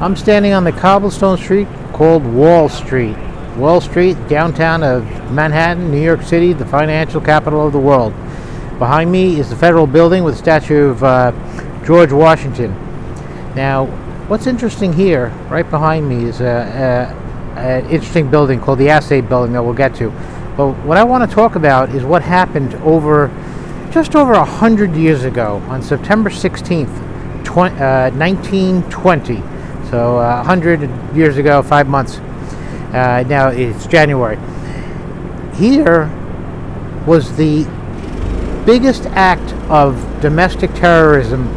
I'm standing on the cobblestone street called Wall Street. Wall Street, downtown of Manhattan, New York City, the financial capital of the world. Behind me is the Federal Building with a statue of George Washington. Now, what's interesting here, right behind me, is an interesting building called the Assay Building that we'll get to. But what I want to talk about is what happened just over 100 years ago on September 16th, 1920. So 100 years ago, 5 months. Now it's January. Here was the biggest act of domestic terrorism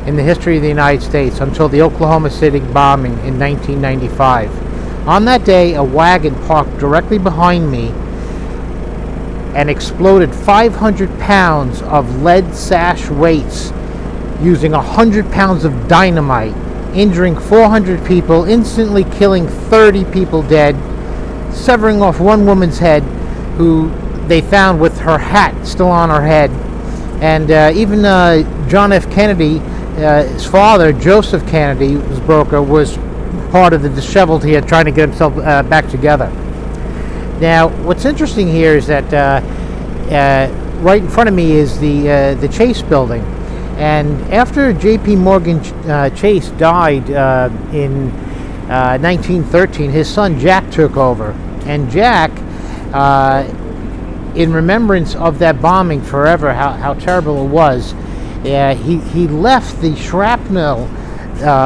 in the history of the United States until the Oklahoma City bombing in 1995. On that day, a wagon parked directly behind me and exploded 500 pounds of lead sash weights using 100 pounds of dynamite, injuring 400 people, instantly killing 30 people dead, severing off one woman's head who they found with her hat still on her head. And even John F. Kennedy, his father, Joseph Kennedy, his broker, was part of the disheveled here trying to get himself back together. Now, what's interesting here is that right in front of me is the Chase building. And after J.P. Morgan Chase died in 1913, his son Jack took over. And Jack, in remembrance of that bombing forever, how terrible it was, he left the shrapnel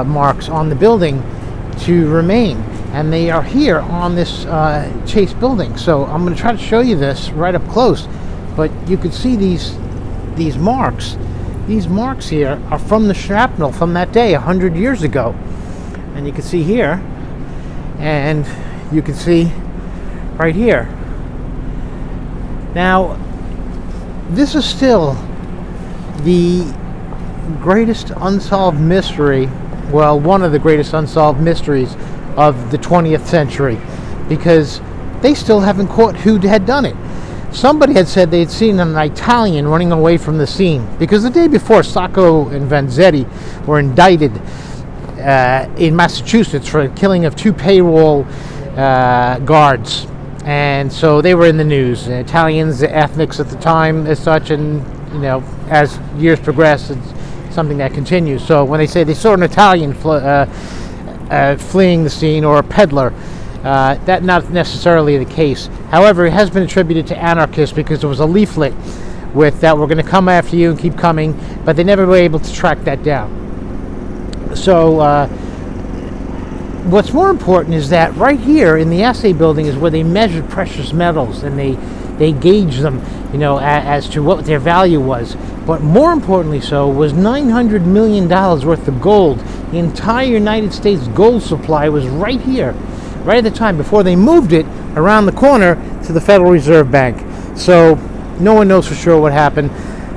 marks on the building to remain. And they are here on this Chase building. So I'm going to try to show you this right up close. But you can see these marks. These marks here are from the shrapnel from that day 100 years ago. And you can see here, and you can see right here. Now, this is still the greatest unsolved mystery, well, one of the greatest unsolved mysteries of the 20th century, because they still haven't caught who had done it. Somebody had said they had seen an Italian running away from the scene, because the day before, Sacco and Vanzetti were indicted in Massachusetts for the killing of 2 payroll guards. And so they were in the news. Italians, the ethnics at the time as such, and as years progress, it's something that continues. So when they say they saw an Italian fleeing the scene, or a peddler, that's not necessarily the case. However, it has been attributed to anarchists because there was a leaflet with that we're going to come after you and keep coming, but they never were able to track that down. So what's more important is that right here in the Assay Building is where they measured precious metals, and they gauged them, as to what their value was. But more importantly so was $900 million worth of gold. The entire United States gold supply was right here, right at the time, before they moved it around the corner to the Federal Reserve Bank. So no one knows for sure what happened,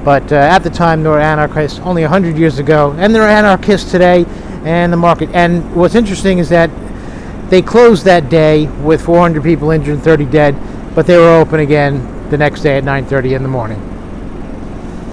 but at the time there were anarchists only 100 years ago, and there are anarchists today, and the market. And what's interesting is that they closed that day with 400 people injured and 30 dead, but they were open again the next day at 9:30 in the morning.